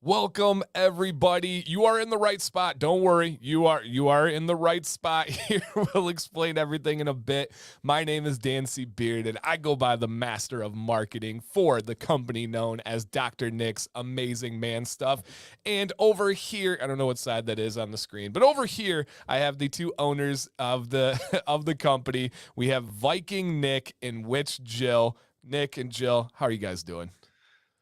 Welcome everybody. You are in the right spot. Don't worry. You are in the right spot here. We'll explain everything in a bit. My name is Dan C. Beard, and I go by the master of marketing for the company known as Dr. Nick's Amazing Man Stuff. And over here, I don't know what side that is on the screen, but over here I have the two owners of the of the company. We have Viking Nick and Witch Jill. Nick and Jill, how are you guys doing?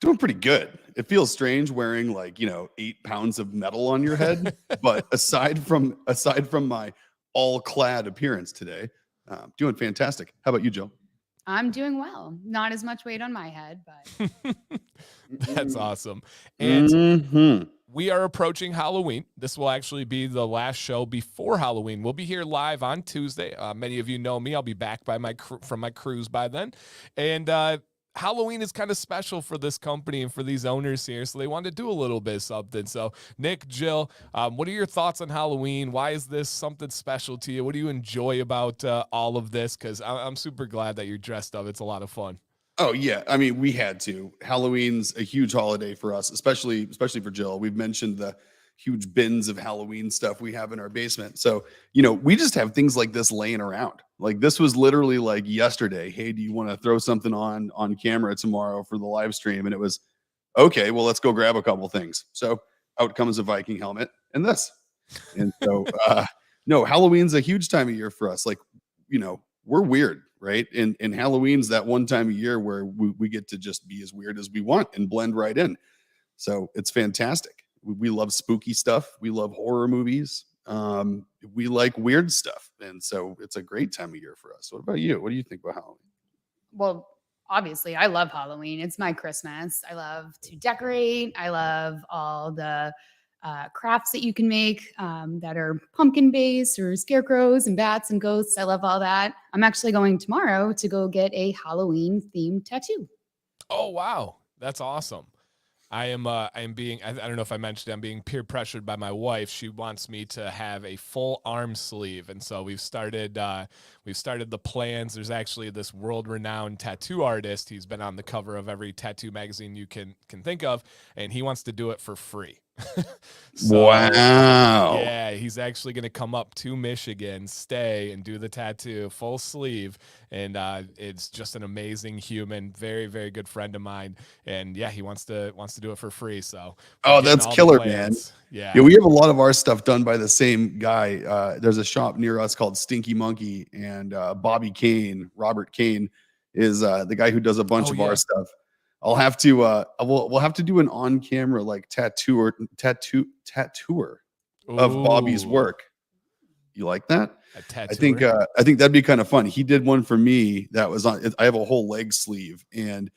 Doing pretty good. It feels strange wearing 8 pounds of metal on your head, but aside from my all clad appearance today, doing fantastic. How about you, Joe? I'm doing well. Not as much weight on my head, but That's awesome. And Mm-hmm. we are approaching Halloween. This will actually be the last show before Halloween. We'll be here live on Tuesday. Many of you know me. I'll be back from my cruise by then. And Halloween is kind of special for this company and for these owners here, so they wanted to do a little bit of something. So, Nick, Jill, what are your thoughts on Halloween? Why is this something special to you? What do you enjoy about all of this? Because I'm super glad that you're dressed up. It's a lot of fun. Oh yeah, I mean we had to. Halloween's a huge holiday for us, especially for Jill. We've mentioned the huge bins of Halloween stuff we have in our basement. So, we just have things like this laying around. Like this was literally like yesterday. Hey, do you want to throw something on camera tomorrow for the live stream? And it was okay, well, let's go grab a couple things. So out comes a Viking helmet and this. And so no, Halloween's a huge time of year for us. Like, we're weird, right? And Halloween's that one time of year where we get to just be as weird as we want and blend right in. So it's fantastic. We love spooky stuff. We love horror movies. We like weird stuff. And so it's a great time of year for us. What about you? What do you think about Halloween? well, obviously, I love Halloween. It's my Christmas. I love to decorate. I love all the crafts that you can make that are pumpkin based or scarecrows and bats and ghosts. I love all that. I'm actually going tomorrow to go get a Halloween themed tattoo. Oh, wow. That's awesome. I am being, I don't know if I mentioned, I'm being peer pressured by my wife. She wants me to have a full arm sleeve. And so we've started the plans. There's actually this world renowned tattoo artist. He's been on the cover of every tattoo magazine you can think of, and he wants to do it for free. So, Wow. yeah, he's actually going to come up to Michigan, stay, and do the tattoo full sleeve. And it's just an amazing human, very, very good friend of mine. And yeah, he wants to do it for free. So, Oh, that's killer, man. Yeah, we have a lot of our stuff done by the same guy. There's a shop near us called Stinky Monkey, and Robert Kane is the guy who does a bunch of our stuff. I'll have to we'll have to do an on-camera like tattooer of Bobby's work. You like that? I think that'd be kind of fun. He did one for me that was on. I have a whole leg sleeve, and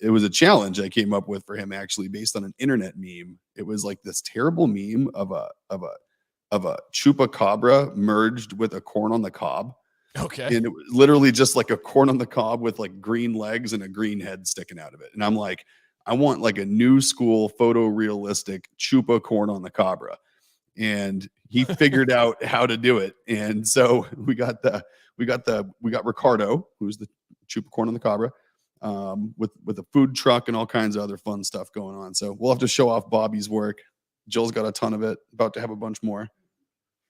it was a challenge I came up with for him actually based on an internet meme. It was like this terrible meme of a chupacabra merged with a corn on the cob. Okay. And it was literally just like a corn on the cob with like green legs and a green head sticking out of it. And I'm like, I want like a new school photorealistic chupa corn on the cabra. And he figured out how to do it. And so we got Ricardo, who's the chupa corn on the cabra, with a food truck and all kinds of other fun stuff going on. So we'll have to show off Bobby's work. Jill's got a ton of it, about to have a bunch more.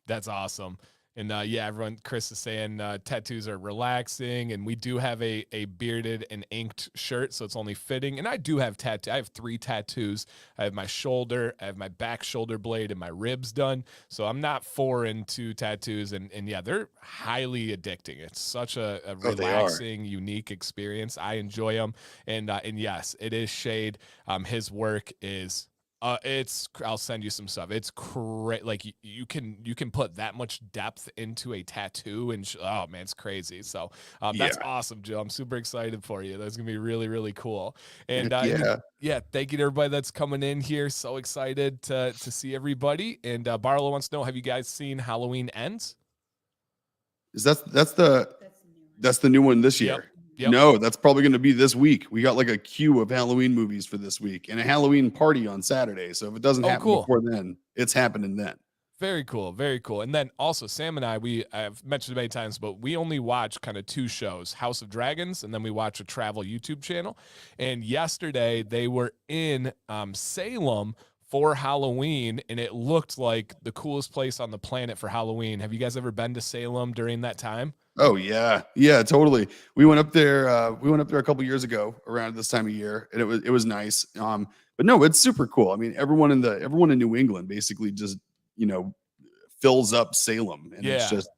That's awesome. And yeah, Chris is saying tattoos are relaxing, and we do have a bearded and inked shirt, so it's only fitting. And I do have I have 3 tattoos. I have my shoulder, I have my back shoulder blade, and my ribs done. So I'm not foreign to tattoos, and yeah, they're highly addicting. It's such a relaxing, unique experience. I enjoy them, and yes, it is shade. His work is. I'll send you some stuff. It's crazy. Like you can put that much depth into a tattoo, and oh man, it's crazy. So that's awesome, Joe. I'm super excited for you. That's gonna be really, really cool. And yeah, thank you to everybody that's coming in here. So excited to see everybody. And Barlow wants to know: have you guys seen Halloween Ends? That's the new one this year. Yep. No, that's probably going to be this week. We got like a queue of Halloween movies for this week and a Halloween party on Saturday. So if it doesn't happen before then, it's happening then. Very cool, very cool. And then also Sam and I've mentioned it many times, but we only watch kind of two shows, House of Dragons, and then we watch a travel YouTube channel. And yesterday they were in Salem for Halloween, and it looked like the coolest place on the planet for Halloween. Have you guys ever been to Salem during that time? Oh yeah, yeah, totally. We went up there. We went up there a couple years ago around this time of year, and it was nice. But no, it's super cool. I mean, everyone in New England basically just you know fills up Salem, and it's Yeah. just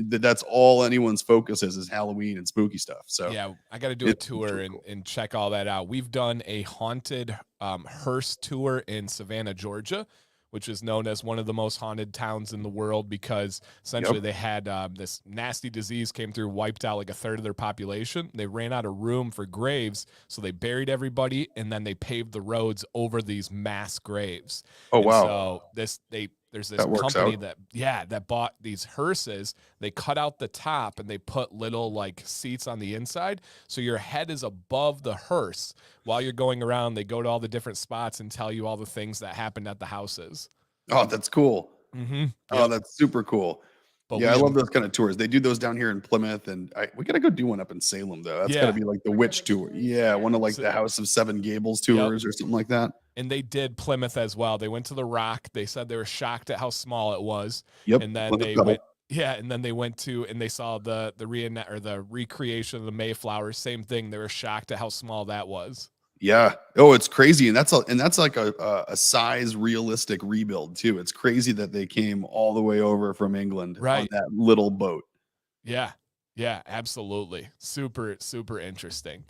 that's all anyone's focus is Halloween and spooky stuff. So Yeah, I got to do a it's tour really and, cool. and check all that out. We've done a haunted hearse tour in Savannah, Georgia, which is known as one of the most haunted towns in the world because essentially Yep. they had this nasty disease came through, wiped out like a third of their population. They ran out of room for graves, so they buried everybody and then they paved the roads over these mass graves. Oh And wow, so there's this that works company out. that bought these hearses. They cut out the top and they put little like seats on the inside, so your head is above the hearse. While you're going around, they go to all the different spots and tell you all the things that happened at the houses. Oh, that's cool. Mm-hmm. Oh, Yep. that's super cool. But Yeah, I we love am, those kind of tours. They do those down here in Plymouth, and we gotta go do one up in Salem though. That's got to yeah. be like the witch tour. Yeah, one of like So, the House of Seven Gables yep. tours or something like that. And they did Plymouth as well. They went to the Rock. They said they were shocked at how small it was, Yep, and then Plymouth they Pebble. went. Yeah, and then they went to and they saw the recreation of the Mayflower. Same thing. They were shocked at how small that was. Yeah. Oh, it's crazy, and that's like a size realistic rebuild too. It's crazy that they came all the way over from England on Right. that little boat. Yeah. Yeah, absolutely. Super, super interesting.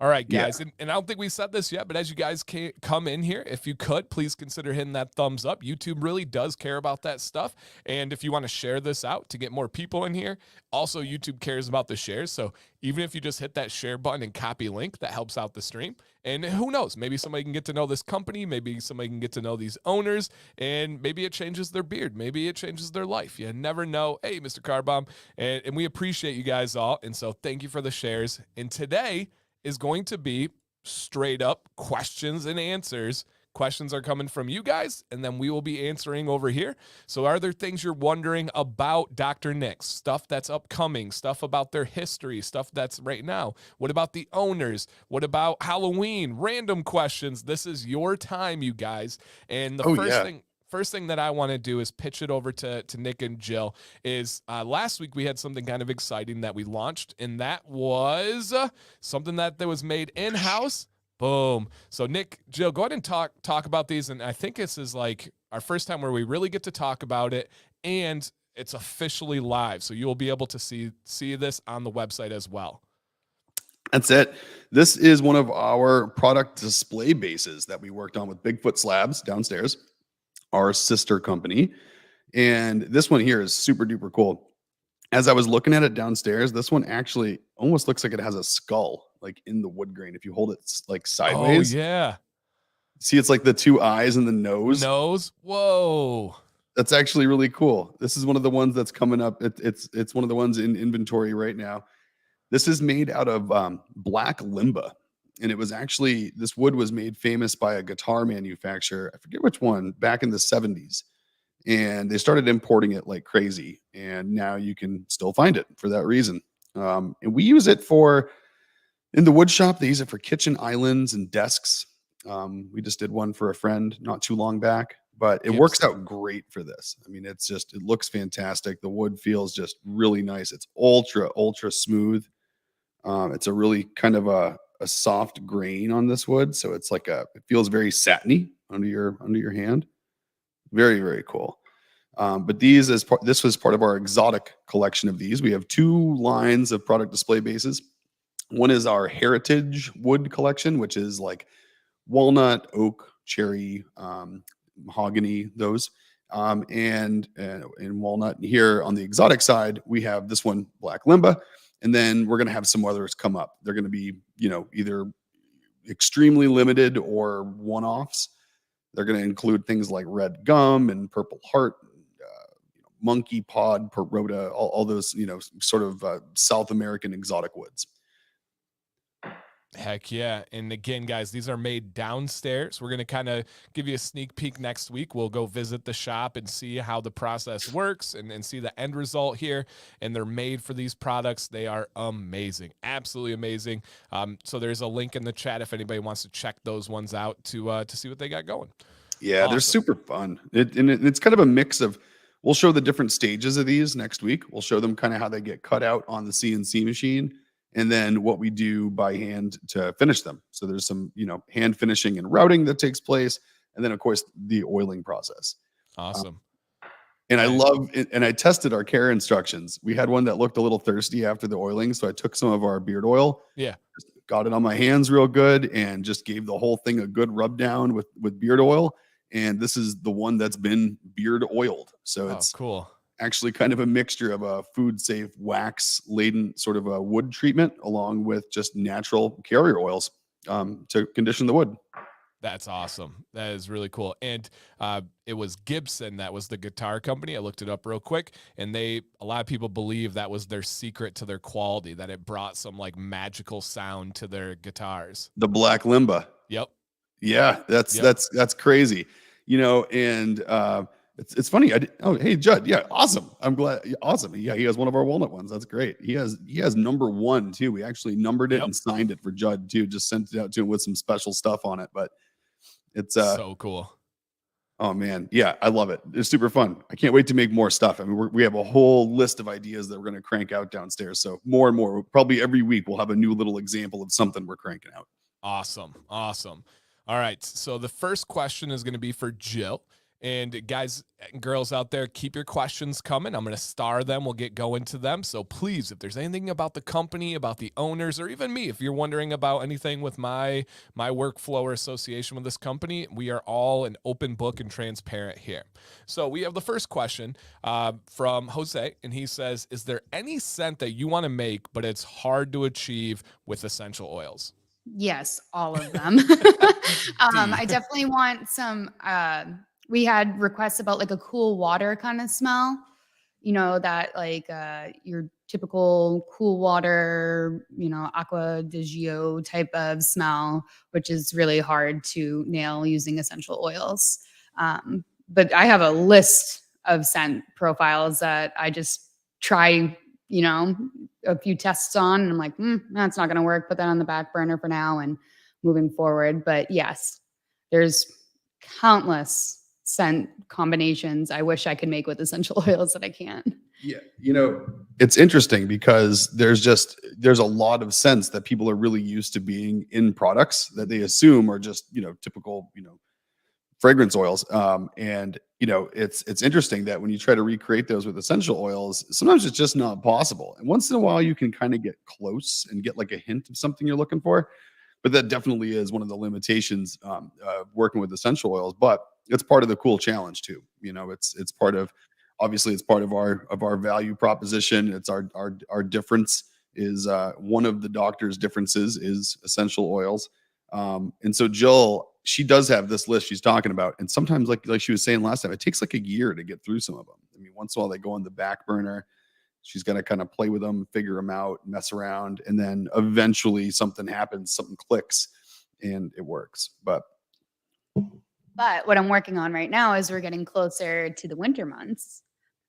All right, Yeah. guys. And I don't think we said this yet, but as you guys come in here, if you could, please consider hitting that thumbs up. YouTube really does care about that stuff. And if you want to share this out to get more people in here, also YouTube cares about the shares. So even if you just hit that share button and copy link, that helps out the stream. And who knows, maybe somebody can get to know this company. Maybe somebody can get to know these owners, and maybe it changes their beard. Maybe it changes their life. You never know. Hey, Mr. Carbomb. And we appreciate you guys all. And so thank you for the shares. And today is going to be straight up questions and answers. Questions are coming from you guys, and then we will be answering over here. So, are there things you're wondering about Dr. Nick's stuff that's upcoming, stuff about their history, stuff that's right now? What about the owners? What about Halloween? Random questions. This is your time, you guys. And the Oh yeah. first thing that I want to do is pitch it over to Nick and Jill. Is last week we had something kind of exciting that we launched, and that was something that was made in house. Boom. So Nick, Jill, go ahead and talk about these. And I think this is like our first time where we really get to talk about it, and it's officially live. So you will be able to see this on the website as well. That's it. This is one of our product display bases that we worked on with Bigfoot Slabs downstairs, our sister company. And this one here is super duper cool. As I was looking at it downstairs, this one actually almost looks like it has a skull like in the wood grain. If you hold it like Oh sideways, yeah. see it's like the two eyes and the nose. Nose. Whoa. That's actually really cool. This is one of the ones that's coming up. It's one of the ones in inventory right now. This is made out of black limba, and it was actually this wood was made famous by a guitar manufacturer. I forget which one back in the 70s, and they started importing it like crazy. And now you can still find it for that reason. And we use it for in the wood shop. They use it for kitchen islands and desks. We just did one for a friend not too long back, but it works out great for this. I mean, it looks fantastic. The wood feels just really nice. It's ultra smooth. It's a really kind of a soft grain on this wood. So it's like it feels very satiny under your hand. Very, very cool. But this was part of our exotic collection of these. We have two lines of product display bases. One is our heritage wood collection, which is like walnut, oak, cherry, mahogany, those. And walnut. Here on the exotic side, we have this one, black limba, and then we're going to have some others come up. They're going to be, either extremely limited or one-offs. They're going to include things like red gum and purple heart, monkey pod, perota, all those, sort of South American exotic woods. Heck yeah. And again, guys, these are made downstairs. We're going to kind of give you a sneak peek next week. We'll go visit the shop and see how the process works and see the end result here. And they're made for these products. They are amazing, absolutely amazing. So there's a link in the chat if anybody wants to check those ones out to see what they got going. Yeah, they're Awesome. super fun. It's kind of a mix of, we'll show the different stages of these next week. We'll show them kind of how they get cut out on the CNC machine and then what we do by hand to finish them. So there's some, hand finishing and routing that takes place. And then of course the oiling process. Awesome. And I love it. And I tested our care instructions. We had one that looked a little thirsty after the oiling. So I took some of our beard oil, Yeah. got it on my hands real good, and just gave the whole thing a good rub down with beard oil. And this is the one that's been beard oiled. So it's cool. Actually kind of a mixture of a food safe wax laden sort of a wood treatment along with just natural carrier oils to condition the wood. That's awesome. That is really cool. And it was Gibson that was the guitar company. I looked it up real quick, and a lot of people believe that was their secret to their quality, that it brought some like magical sound to their guitars. The black limba. Yep. Yeah, that's crazy. And it's funny. Hey Judd, yeah, awesome. I'm glad. Awesome. Yeah, he has one of our walnut ones. That's great. He has number 1 too. We actually numbered it and signed it for Judd too. Just sent it out to him with some special stuff on it. But it's so cool. Oh man, yeah, I love it. It's super fun. I can't wait to make more stuff. I mean, we have a whole list of ideas that we're going to crank out downstairs. So more and more, probably every week, we'll have a new little example of something we're cranking out. Awesome. All right. So the first question is going to be for Jill. And guys and girls out there, keep your questions coming. I'm going to star them. We'll get going to them. So please, if there's anything about the company, about the owners, or even me, if you're wondering about anything with my workflow or association with this company, we are all an open book and transparent here. So we have the first question from Jose, and he says, is there any scent that you want to make, but it's hard to achieve with essential oils? Yes, all of them. I definitely want some, we had requests about like a cool water kind of smell, that like your typical cool water, aqua di Gio type of smell, which is really hard to nail using essential oils. But I have a list of scent profiles that I just try, a few tests on, and I'm like, that's not going to work. Put that on the back burner for now and moving forward. But yes, there's countless scent combinations I wish I could make with essential oils that I can't. Yeah. It's interesting because there's a lot of scents that people are really used to being in products that they assume are just, typical, fragrance oils. And it's interesting that when you try to recreate those with essential oils, sometimes it's just not possible. And once in a while you can kind of get close and get like a hint of something you're looking for. But that definitely is one of the limitations working with essential oils. But it's part of the cool challenge too. It's part of, obviously it's part of our value proposition. It's our difference is one of the doctor's differences is essential oils. And so Jill, she does have this list she's talking about. And sometimes like she was saying last time, it takes like a year to get through some of them. I mean, once in a while they go on the back burner. She's going to kind of play with them, figure them out, mess around. And then eventually something happens, something clicks and it works. But what I'm working on right now is we're getting closer to the winter months.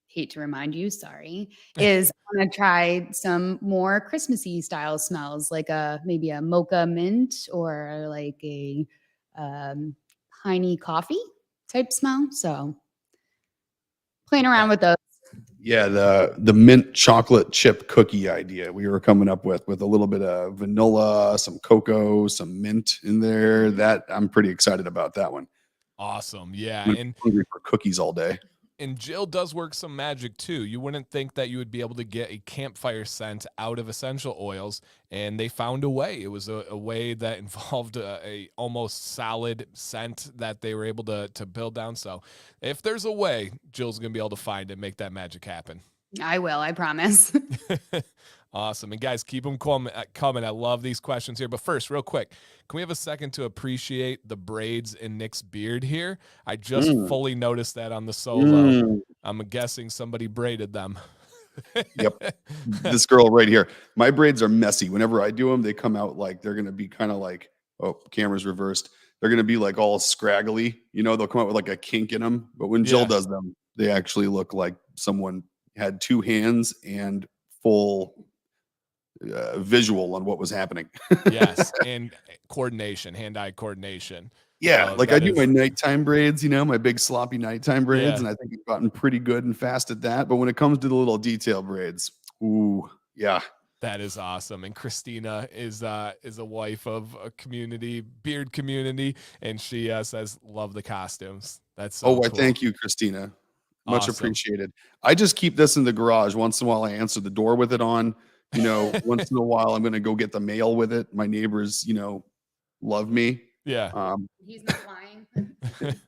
Hate to remind you, sorry, is I'm going to try some more Christmassy style smells, like maybe a mocha mint or like a piney coffee type smell. So playing around with those. Yeah, the mint chocolate chip cookie idea we were coming up with a little bit of vanilla, some cocoa, some mint in there. That I'm pretty excited about that one. Awesome. Yeah. I'm hungry for cookies all day. And Jill does work some magic too. You wouldn't think that you would be able to get a campfire scent out of essential oils, and they found a way. It was a way that involved a almost solid scent that they were able to build down. So if there's a way, Jill's going to be able to find it, make that magic happen. I will, I promise. Awesome. And guys, keep them coming. I love these questions here. But first, real quick, can we have a second to appreciate the braids in Nick's beard here? I just fully noticed that on the solo. I'm guessing somebody braided them. Yep. This girl right here. My braids are messy. Whenever I do them, they come out like they're going to be kind of like, oh, camera's reversed. They're going to be like all scraggly. They'll come out with like a kink in them. But when Jill Yeah. does them, they actually look like someone had two hands and full visual on what was happening. Yes, and coordination, hand-eye coordination. Yeah, So like I that do my is, nighttime braids, my big sloppy nighttime braids, yeah, and I think I've gotten pretty good and fast at that. But when it comes to the little detail braids, ooh, yeah. that is awesome. And Christina is a wife of a beard community, and she says love the costumes. That's so Oh, I cool. thank you, Christina. Much Awesome. appreciated. I just keep this in the garage. Once in a while, I answer the door with it on. Once in a while, I'm going to go get the mail with it. My neighbors, love me. Yeah. He's not lying.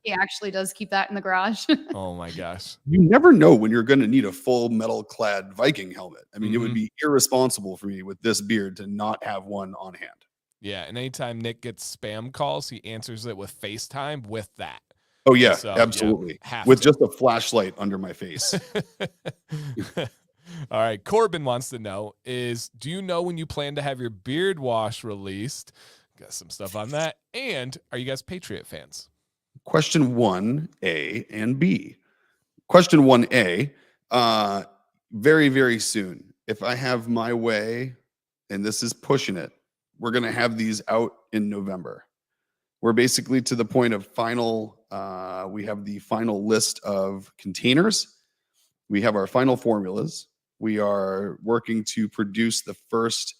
He actually does keep that in the garage. Oh my gosh. You never know when you're going to need a full metal clad Viking helmet. I mean, it would Mhm. be irresponsible for me with this beard to not have one on hand. Yeah, and anytime Nick gets spam calls, he answers it with FaceTime with that. Oh, And yeah, so, absolutely. have With to. just a flashlight under my face. All right. Corbin wants to know do you know when you plan to have your beard wash released? Got some stuff on that. And are you guys Patriot fans? Question 1A and B. Question 1A, very, very soon. If I have my way, and this is pushing it, we're going to have these out in November. We're basically to the point of we have the final list of containers. We have our final formulas. We are working to produce the first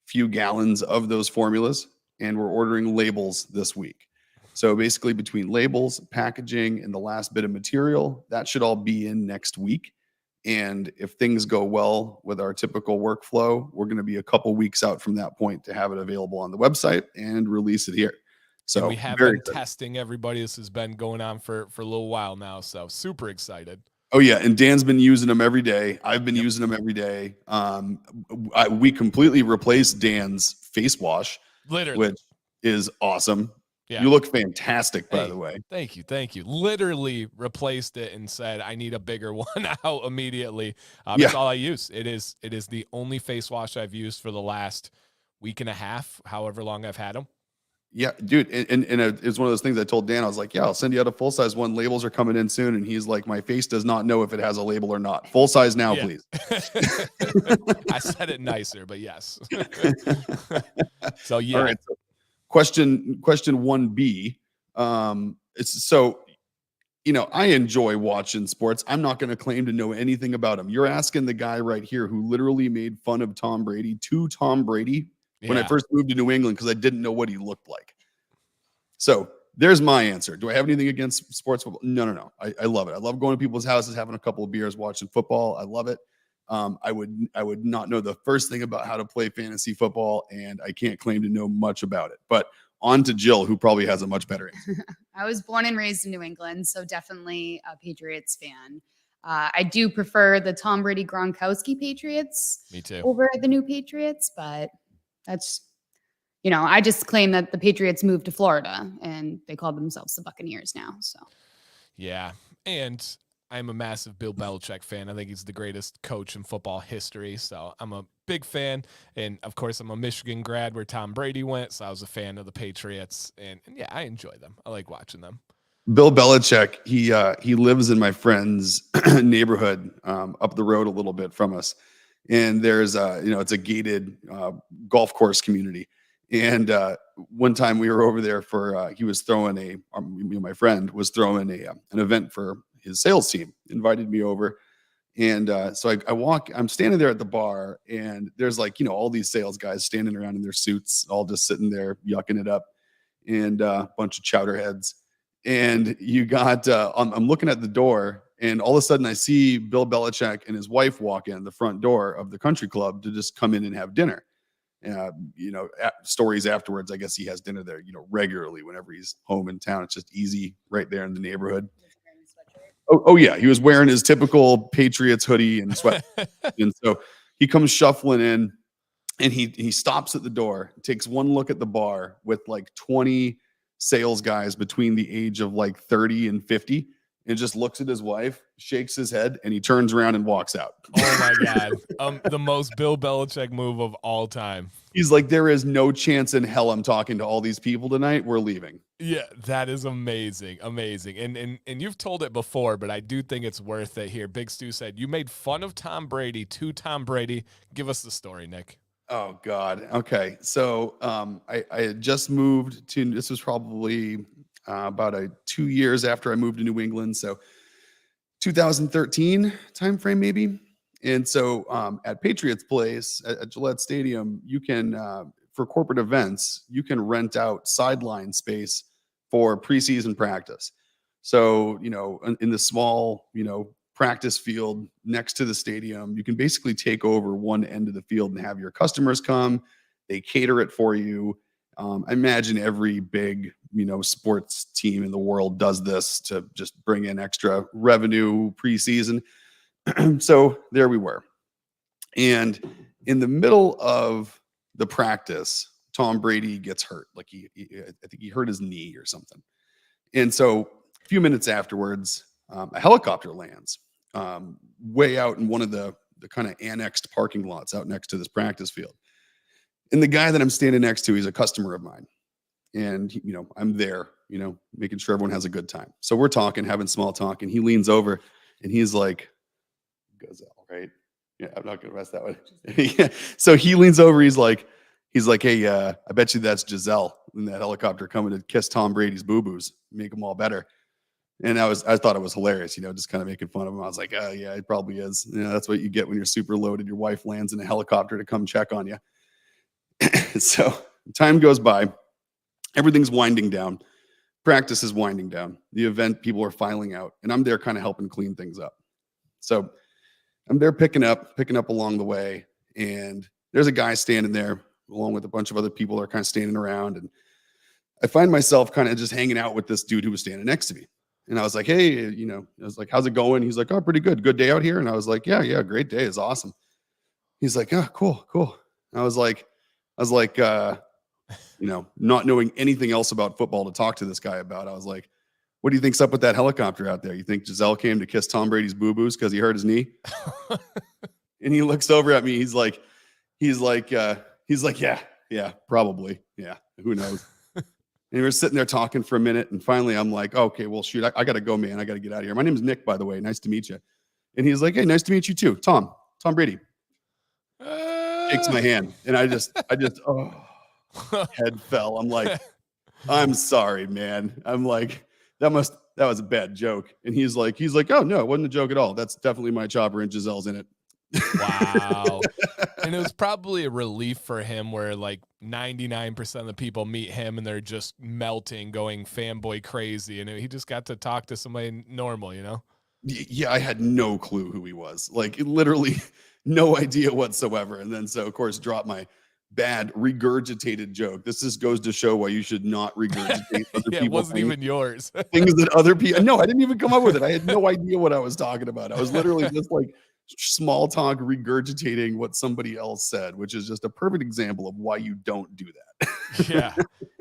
few gallons of those formulas, and we're ordering labels this week. So basically, between labels, packaging, and the last bit of material, that should all be in next week. And if things go well with our typical workflow, we're going to be a couple weeks out from that point to have it available on the website and release it here. And So we have very been excited. testing everybody. This has been going on for a little while now. So super excited. Oh yeah, and Dan's been using them every day. I've been Yep. using them every day. We completely replaced Dan's face wash, Literally. which is awesome. Yeah. You look fantastic, by Hey, the way. Thank you. Thank you. Literally replaced it and said, I need a bigger one out immediately. That's Yeah. all I use. It is the only face wash I've used for the last week and a half, however long I've had them. Yeah, dude, and it's one of those things I told Dan. I was like, "Yeah, I'll send you out a full size one. Labels are coming in soon." And he's like, "My face does not know if it has a label or not. Full size now, Yeah. please." I said it nicer, but yes. So yeah. All right. So question 1B. It's so I enjoy watching sports. I'm not going to claim to know anything about him. You're asking the guy right here who literally made fun of Tom Brady to Tom Brady when I Yeah. first moved to New England because I didn't know what he looked like. So there's my answer. Do I have anything against sports football? No. I love it. I love going to people's houses, having a couple of beers, watching football. I love it. I would not know the first thing about how to play fantasy football, and I can't claim to know much about it. But on to Jill, who probably has a much better answer. I was born and raised in New England, so definitely a Patriots fan. I do prefer the Tom Brady Gronkowski Patriots Me too. over the new Patriots, but that's, I just claim that the Patriots moved to Florida and they call themselves the Buccaneers now. So, Yeah. And I'm a massive Bill Belichick fan. I think he's the greatest coach in football history. So I'm a big fan. And of course, I'm a Michigan grad where Tom Brady went. So I was a fan of the Patriots. And yeah, I enjoy them. I like watching them. Bill Belichick, he lives in my friend's neighborhood up the road a little bit from us. And there's it's a gated golf course community. And one time we were over there for he was throwing my friend was throwing an event for his sales team, invited me over. And so I'm standing there at the bar, and there's all these sales guys standing around in their suits, all just sitting there yucking it up, and a bunch of chowderheads. And you got I'm looking at the door, and all of a sudden I see Bill Belichick and his wife walk in the front door of the country club to just come in and have dinner. Stories afterwards, I guess he has dinner there, regularly whenever he's home in town. It's just easy right there in the neighborhood. Oh yeah, he was wearing his typical Patriots hoodie and sweat, and so he comes shuffling in, and he stops at the door, takes one look at the bar with 20 sales guys between the age of 30 and 50, and just looks at his wife, shakes his head, and he turns around and walks out. Oh my God. The most Bill Belichick move of all time. He's like, there is no chance in hell I'm talking to all these people tonight. We're leaving. Yeah, that is amazing. Amazing. And you've told it before, but I do think it's worth it here. Big Stu said you made fun of Tom Brady. Give us the story, Nick. Oh God. Okay. So I had just moved to, this was probably about 2 years after I moved to New England. So 2013 timeframe maybe. And so at Patriots Place at Gillette Stadium, you can for corporate events, you can rent out sideline space for preseason practice. So, in the small, practice field next to the stadium, you can basically take over one end of the field and have your customers come. They cater it for you. I imagine every big, sports team in the world does this to just bring in extra revenue preseason. So there we were. And in the middle of the practice, Tom Brady gets hurt. Like I think he hurt his knee or something. And so a few minutes afterwards, a helicopter lands way out in one of the kind of annexed parking lots out next to this practice field. And the guy that I'm standing next to, he's a customer of mine. And, I'm there, making sure everyone has a good time. So we're talking, having small talk, and he leans over and he's like, Gazelle, right? Yeah, I'm not going to mess that one. Yeah. So he leans over, he's like, hey, I bet you that's Giselle in that helicopter coming to kiss Tom Brady's boo-boos, make them all better. And I thought it was hilarious, just kind of making fun of him. I was like, oh yeah, it probably is. That's what you get when you're super loaded. Your wife lands in a helicopter to come check on you. So time goes by. Everything's winding down. Practice is winding down. The event, people are filing out, and I'm there kind of helping clean things up. So I'm there picking up along the way, and there's a guy standing there along with a bunch of other people that are kind of standing around, and I find myself kind of just hanging out with this dude who was standing next to me. And I was like, hey, I was like, how's it going? He's like, oh, pretty good. Good day out here. And I was like, yeah, great day. It's awesome. He's like, oh, cool. And I was like, not knowing anything else about football to talk to this guy about. I was like, what do you think's up with that helicopter out there? You think Giselle came to kiss Tom Brady's boo-boos because he hurt his knee? And he looks over at me. He's like, yeah, probably. Yeah. Who knows? And we were sitting there talking for a minute. And finally I'm like, okay, well, shoot, I got to go, man. I got to get out of here. My name is Nick, by the way. Nice to meet you. And he's like, hey, nice to meet you too. Tom Brady. Shakes my hand. And I just, head fell. I'm like, I'm sorry, man. I'm like, that was a bad joke. And he's like, oh no, it wasn't a joke at all. That's definitely my chopper and Giselle's in it. Wow. And it was probably a relief for him where like 99% of the people meet him and they're just melting, going fanboy crazy. And he just got to talk to somebody normal, Yeah, I had no clue who he was. Like literally no idea whatsoever. And then so of course dropped my bad regurgitated joke. This just goes to show why you should not regurgitate other yeah, people. It wasn't even yours. Things that other people. No, I didn't even come up with it. I had no idea what I was talking about. I was literally just like small talk regurgitating what somebody else said, which is just a perfect example of why you don't do that.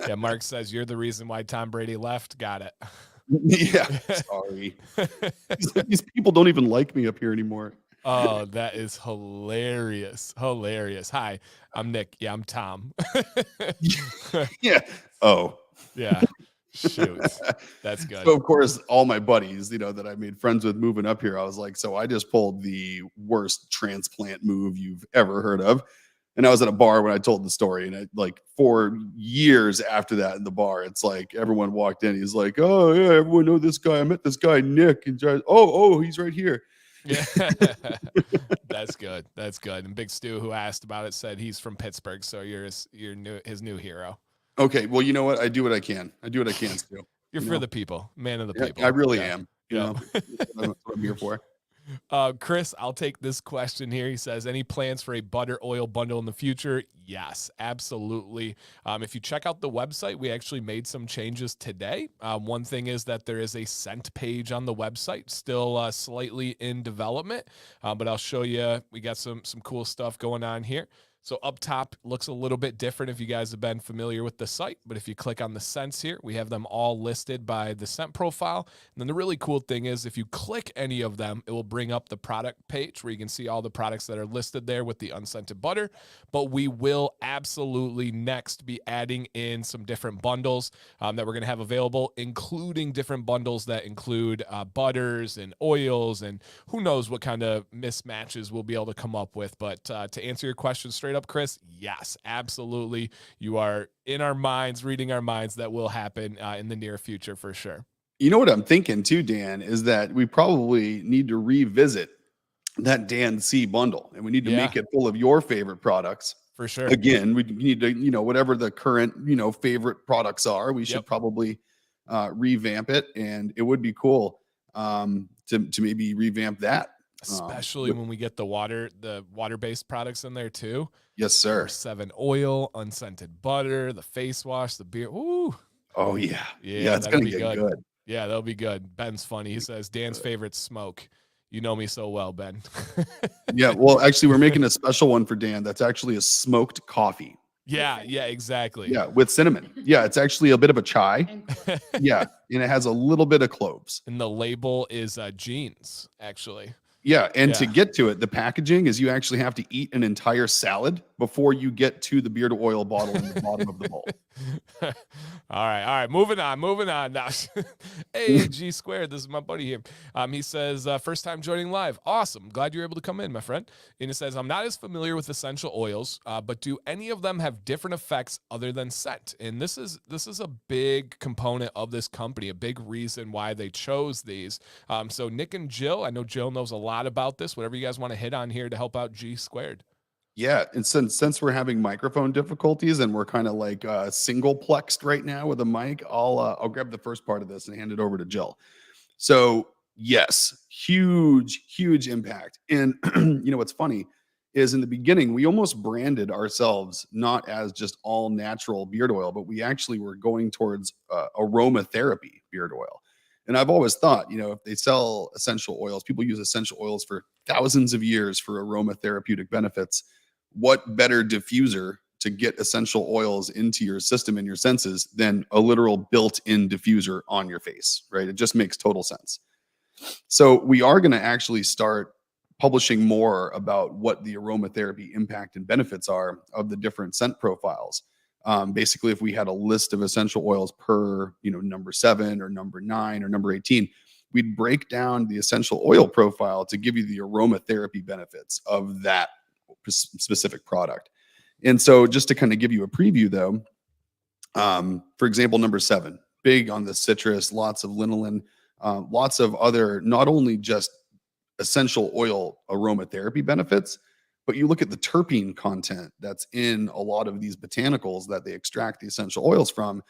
Yeah. Mark says you're the reason why Tom Brady left. Got it. Yeah. Sorry. These people don't even like me up here anymore. Oh, that is hilarious. Hi, I'm Nick. Yeah, I'm Tom. Yeah. Oh. Yeah. Shoot. That's good. So of course, all my buddies, that I made friends with moving up here, I was like, so I just pulled the worst transplant move you've ever heard of. And I was at a bar when I told the story, and like 4 years after that in the bar, it's like everyone walked in. He's like, oh yeah, everyone know this guy. I met this guy Nick, and he's right here. Yeah, that's good. And Big Stu, who asked about it, said he's from Pittsburgh, so you're his new hero. Okay, well, you know what? I do what I can. Stu. You're for the people, man of the people. I really am. Yeah. That's what I'm here for. Chris, I'll take this question here. He says, any plans for a butter oil bundle in the future? Yes, absolutely. If you check out the website, we actually made some changes today. One thing is that there is a scent page on the website, still slightly in development, but I'll show you. We got some cool stuff going on here. So up top looks a little bit different if you guys have been familiar with the site, but if you click on the scents here, we have them all listed by the scent profile. And then the really cool thing is if you click any of them, it will bring up the product page where you can see all the products that are listed there with the unscented butter. But we will absolutely next be adding in some different bundles that we're going to have available, including different bundles that include butters and oils, and who knows what kind of mismatches we'll be able to come up with. But to answer your question straight up, Chris, yes, absolutely. You are in our minds, reading our minds. That will happen in the near future for sure. You know what I'm thinking too, Dan, is that we probably need to revisit that Dan C bundle, and we need to make it full of your favorite products. For sure. Again, we need to, whatever the current, favorite products are, we should probably revamp it, and it would be cool to maybe revamp that. Especially when we get the water-based products in there too. Yes, sir. 7 oil, unscented butter, the face wash, the beer. Ooh. Oh yeah. Yeah, it's gonna get good. Yeah, that'll be good. Ben's funny. He says Dan's favorite smoke. You know me so well, Ben. Yeah, well, actually, we're making a special one for Dan. That's actually a smoked coffee. Yeah, exactly. Yeah, with cinnamon. Yeah, it's actually a bit of a chai. Yeah, and it has a little bit of cloves. And the label is jeans, actually. Yeah, and to get to it, the packaging is you actually have to eat an entire salad before you get to the beard oil bottle in the bottom of the bowl. All right. Moving on now. Hey, G Squared, this is my buddy here. He says, first time joining live. Awesome. Glad you're able to come in, my friend. And he says, I'm not as familiar with essential oils, but do any of them have different effects other than scent? And this is a big component of this company, a big reason why they chose these. So Nick and Jill, I know Jill knows a lot about this. Whatever you guys want to hit on here to help out G Squared. Yeah, and since we're having microphone difficulties and we're kind of like single plexed right now with a mic, I'll grab the first part of this and hand it over to Jill. So yes, huge impact. And what's funny is in the beginning we almost branded ourselves not as just all natural beard oil, but we actually were going towards aromatherapy beard oil. And I've always thought, if they sell essential oils, people use essential oils for thousands of years for aromatherapeutic benefits. What better diffuser to get essential oils into your system and your senses than a literal built-in diffuser on your face, right? It just makes total sense. So we are going to actually start publishing more about what the aromatherapy impact and benefits are of the different scent profiles. Basically, if we had a list of essential oils per, number 7 or number 9 or number 18, we'd break down the essential oil profile to give you the aromatherapy benefits of that specific product. And so just to kind of give you a preview though, for example, number 7, big on the citrus, lots of linolene, lots of other, not only just essential oil aromatherapy benefits, but you look at the terpene content that's in a lot of these botanicals that they extract the essential oils from,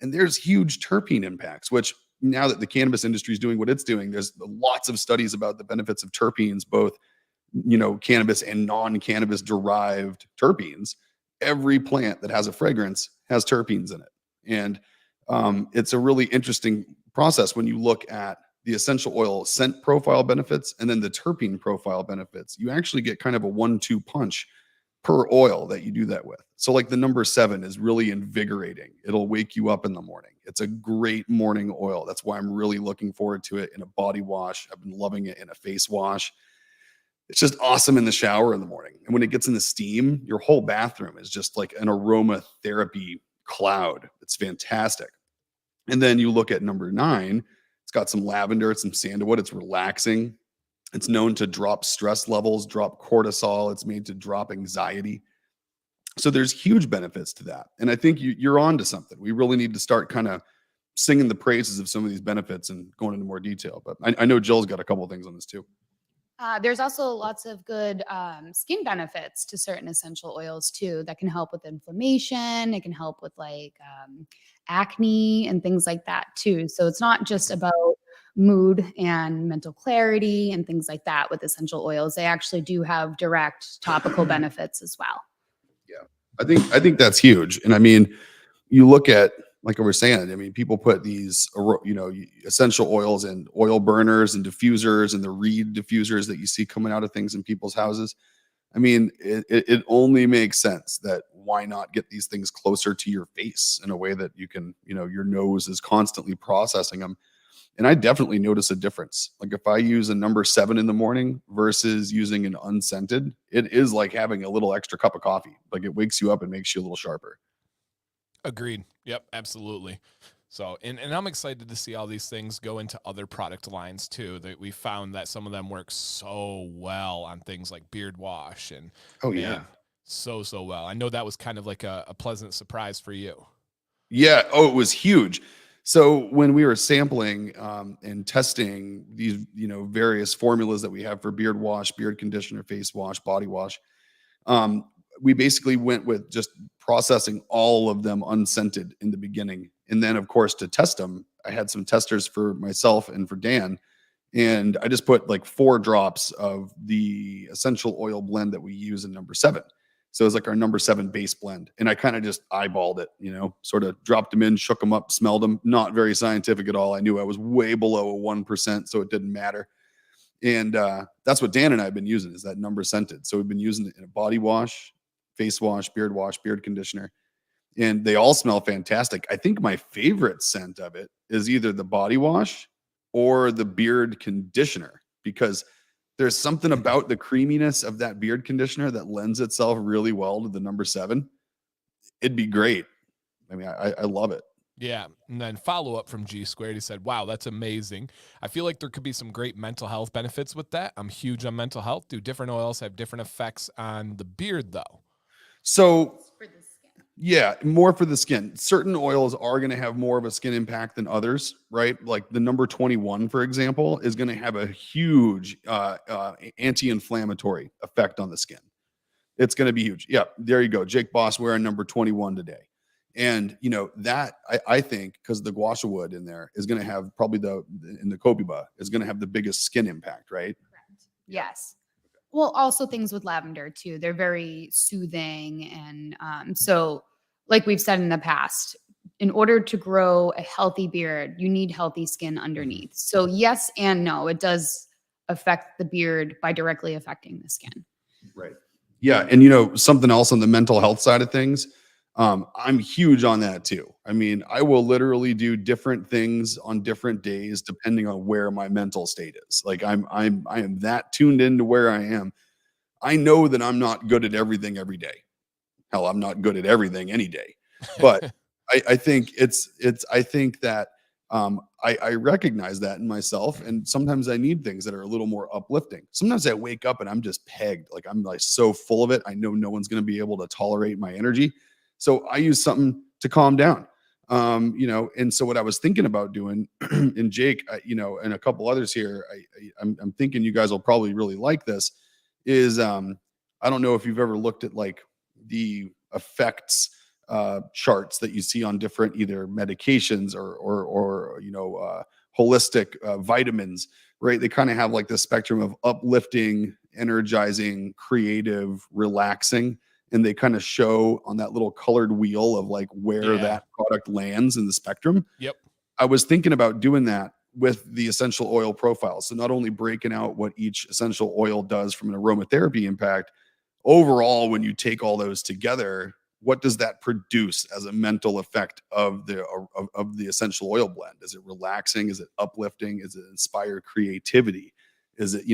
and there's huge terpene impacts, which now that the cannabis industry is doing what it's doing, there's lots of studies about the benefits of terpenes, both cannabis and non-cannabis derived terpenes. Every plant that has a fragrance has terpenes in it. And it's a really interesting process when you look at the essential oil scent profile benefits and then the terpene profile benefits. You actually get kind of a 1-2 punch per oil that you do that with. So like the number 7 is really invigorating. It'll wake you up in the morning. It's a great morning oil. That's why I'm really looking forward to it in a body wash. I've been loving it in a face wash. It's just awesome in the shower in the morning. And when it gets in the steam, your whole bathroom is just like an aromatherapy cloud. It's fantastic. And then you look at number 9, it's got some lavender, some sandalwood. It's relaxing. It's known to drop stress levels, drop cortisol. It's made to drop anxiety. So there's huge benefits to that. And I think you're on to something. We really need to start kind of singing the praises of some of these benefits and going into more detail. But I know Jill's got a couple of things on this too. There's also lots of good skin benefits to certain essential oils too that can help with inflammation. It can help with like acne and things like that too. So it's not just about mood and mental clarity and things like that with essential oils. They actually do have direct topical benefits as well. Yeah, I think that's huge. And I mean, you look at, like I was saying, I mean, people put these, essential oils and oil burners and diffusers and the reed diffusers that you see coming out of things in people's houses. I mean, it only makes sense that why not get these things closer to your face in a way that you can, your nose is constantly processing them. And I definitely notice a difference. Like if I use a number 7 in the morning versus using an unscented, it is like having a little extra cup of coffee. Like it wakes you up and makes you a little sharper. Agreed. Yep, absolutely. So, and I'm excited to see all these things go into other product lines too. That we found that some of them work so well on things like beard wash and Oh, man, yeah. so well. I know that was kind of like a pleasant surprise for you. Yeah. Oh, it was huge. So when we were sampling and testing these, various formulas that we have for beard wash, beard conditioner, face wash, body wash, um, we basically went with just processing all of them unscented in the beginning. And then, of course, to test them, I had some testers for myself and for Dan. And I just put like 4 drops of the essential oil blend that we use in number 7. So it's like our number 7 base blend. And I kind of just eyeballed it, sort of dropped them in, shook them up, smelled them. Not very scientific at all. I knew I was way below a 1%, so it didn't matter. And that's what Dan and I have been using is that number scented. So we've been using it in a body wash, face wash, beard conditioner. And they all smell fantastic. I think my favorite scent of it is either the body wash or the beard conditioner because there's something about the creaminess of that beard conditioner that lends itself really well to the number 7. It'd be great. I mean, I love it. Yeah. And then follow up from G Squared. He said, wow, that's amazing. I feel like there could be some great mental health benefits with that. I'm huge on mental health. Do different oils have different effects on the beard, though? So, For the skin. yeah, more for the skin. Certain oils are going to have more of a skin impact than others, right? Like the number 21, for example, is going to have a huge anti-inflammatory effect on the skin. It's going to be huge. Yeah, there you go. Jake Boss wearing number 21 today. And, that I think because the guasha wood in there is going to have probably in the copaiba is going to have the biggest skin impact, right? Correct. Yes. Well, also things with lavender too. They're very soothing. And so, like we've said in the past, in order to grow a healthy beard, you need healthy skin underneath. So, yes and no, it does affect the beard by directly affecting the skin. Right. Yeah. And, something else on the mental health side of things, I'm huge on that too. I mean, I will literally do different things on different days depending on where my mental state is. Like I am that tuned into where I am. I know that I'm not good at everything every day. Hell, I'm not good at everything any day. But I think I think that I recognize that in myself. And sometimes I need things that are a little more uplifting. Sometimes I wake up and I'm just pegged. Like I'm like so full of it. I know no one's going to be able to tolerate my energy. So I use something to calm down. And so what I was thinking about doing, and Jake, and a couple others here, I'm thinking you guys will probably really like this. Is I don't know if you've ever looked at like the effects charts that you see on different either medications or holistic vitamins, right? They kind of have like the spectrum of uplifting, energizing, creative, relaxing, and they kind of show on that little colored wheel of like where that product lands in the spectrum. Yep. I was thinking about doing that with the essential oil profile. So not only breaking out what each essential oil does from an aromatherapy impact, overall, when you take all those together, what does that produce as a mental effect of the essential oil blend? Is it relaxing? Is it uplifting? Is it inspire creativity? Is it,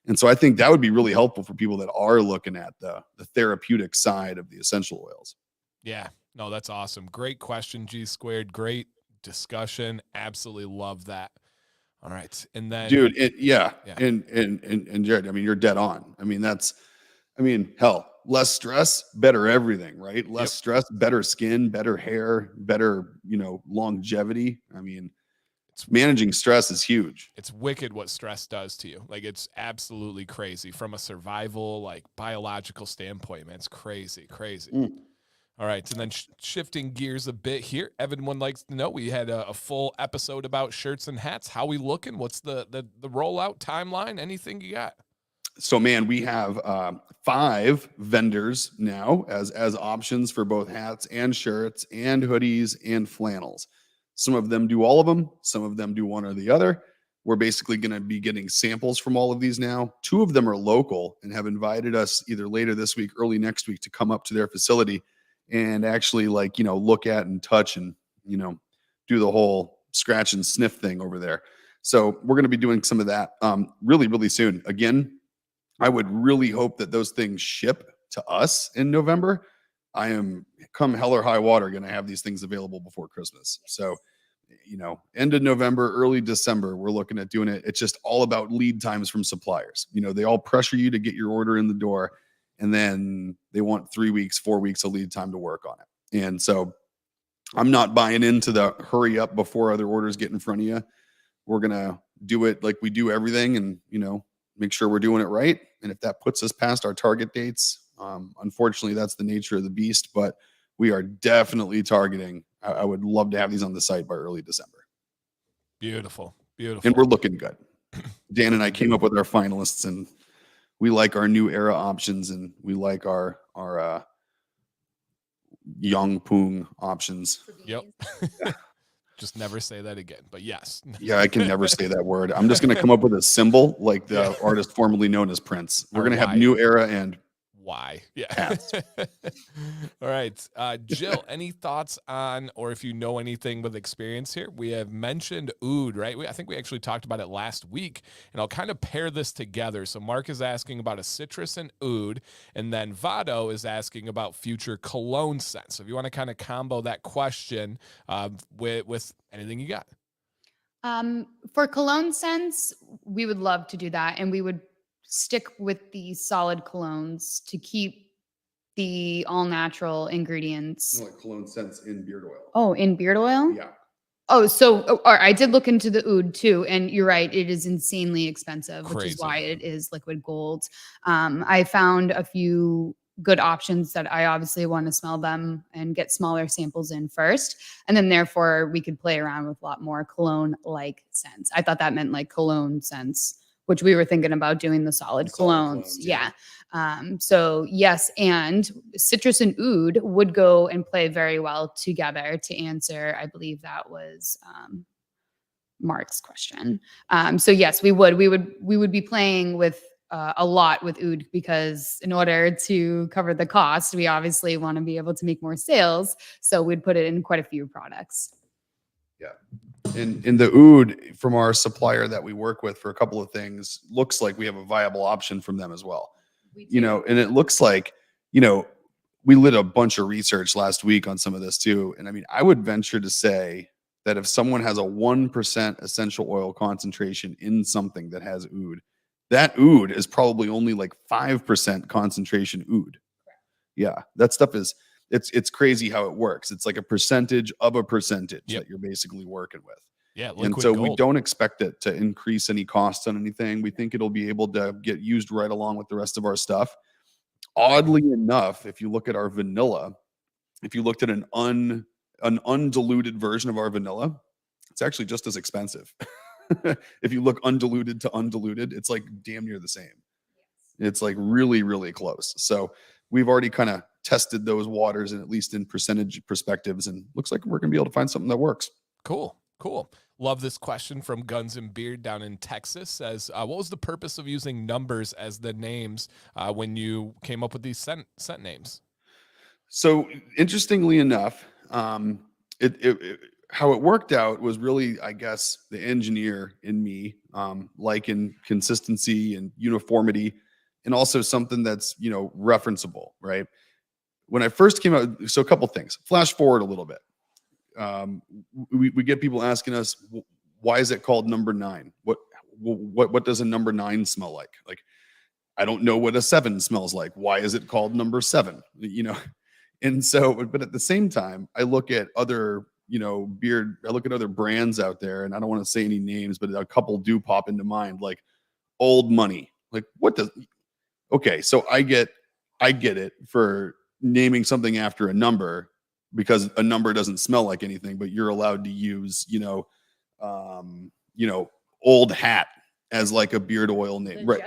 and so I think that would be really helpful for people that are looking at the therapeutic side of the essential oils. Yeah. No, that's awesome. Great question, G Squared. Great discussion. Absolutely love that. All right. And then dude, And Jared, I mean, you're dead on. I mean, hell, less stress, better everything, right? Less stress, better skin, better hair, better, longevity. I mean, managing stress is huge. It's wicked what stress does to you. Like it's absolutely crazy from a survival, like biological standpoint, man. It's crazy. All right. And then shifting gears a bit here. Everyone likes to know we had a full episode about shirts and hats. How we looking? What's the rollout timeline? Anything you got? So, man, we have 5 vendors now as options for both hats and shirts and hoodies and flannels. Some of them do all of them. Some of them do one or the other. We're basically going to be getting samples from all of these now. 2 of them are local and have invited us either later this week, early next week, to come up to their facility and actually look at and touch and, do the whole scratch and sniff thing over there. So we're going to be doing some of that really, really soon. Again, I would really hope that those things ship to us in November. I am, come hell or high water, going to have these things available before Christmas. So, end of November, early December, we're looking at doing it. It's just all about lead times from suppliers. They all pressure you to get your order in the door, and then they want 3 weeks, 4 weeks of lead time to work on it. And so I'm not buying into the hurry up before other orders get in front of you. We're going to do it like we do everything and, make sure we're doing it right. And if that puts us past our target dates, unfortunately, that's the nature of the beast, but we are definitely targeting. I would love to have these on the site by early December. Beautiful. Beautiful. And we're looking good. Dan and I came up with our finalists, and we like our new era options, and we like our young Poong options. Yep. Just never say that again, but yes. Yeah, I can never say that word. I'm just going to come up with a symbol like the artist formerly known as Prince. We're going to have new era and why. Yeah. All right. Jill, any thoughts on, or if you know anything with experience here? We have mentioned oud, right? I think we actually talked about it last week, and I'll kind of pair this together. So Mark is asking about a citrus and oud, and then Vado is asking about future cologne scents. So if you want to kind of combo that question with anything you got. For cologne scents, we would love to do that, and we would stick with the solid colognes to keep the all natural ingredients. like cologne scents in beard oil. Oh, in beard oil? Yeah. Oh, so I did look into the oud too, and you're right, it is insanely expensive, which is why it is liquid gold. I found a few good options that I obviously want to smell them and get smaller samples in first, and then therefore we could play around with a lot more cologne-like scents. I thought that meant like cologne scents, which we were thinking about doing the solid colognes. Yeah. So yes, and citrus and oud would go and play very well together to answer, I believe that was Mark's question. So yes, we would be playing with a lot with oud, because in order to cover the cost, we obviously want to be able to make more sales. So we'd put it in quite a few products. Yeah. And the oud from our supplier that we work with for a couple of things looks like we have a viable option from them as well. And it looks like, we lit a bunch of research last week on some of this too. And I mean, I would venture to say that if someone has a 1% essential oil concentration in something that has oud, that oud is probably only like 5% concentration oud. Yeah, that stuff is, it's crazy how it works. It's like a percentage of a percentage that you're basically working with. Yeah, and so we don't expect it to increase any costs on anything. We think it'll be able to get used right along with the rest of our stuff. Oddly enough, if you look at our vanilla, if you looked at an undiluted version of our vanilla, it's actually just as expensive. If you look undiluted to undiluted, it's like damn near the same. It's like really, really close. So we've already kind of tested those waters, and at least in percentage perspectives, and looks like we're gonna be able to find something that works. Cool. Love this question from Guns and Beard down in Texas. Says, what was the purpose of using numbers as the names when you came up with these scent names? So interestingly enough, how it worked out was really, I guess, the engineer in me, like in consistency and uniformity, and also something that's, referenceable, right? When I first came out, so a couple things. Flash forward a little bit. We get people asking us, why is it called number 9? What does a number 9 smell like? Like, I don't know what a 7 smells like. Why is it called number 7? And so, but at the same time, I look at other, I look at other brands out there, and I don't want to say any names, but a couple do pop into mind, like Old Money. Like, okay, so I get it for naming something after a number, because a number doesn't smell like anything, but you're allowed to use, Old Hat as like a beard oil name, right?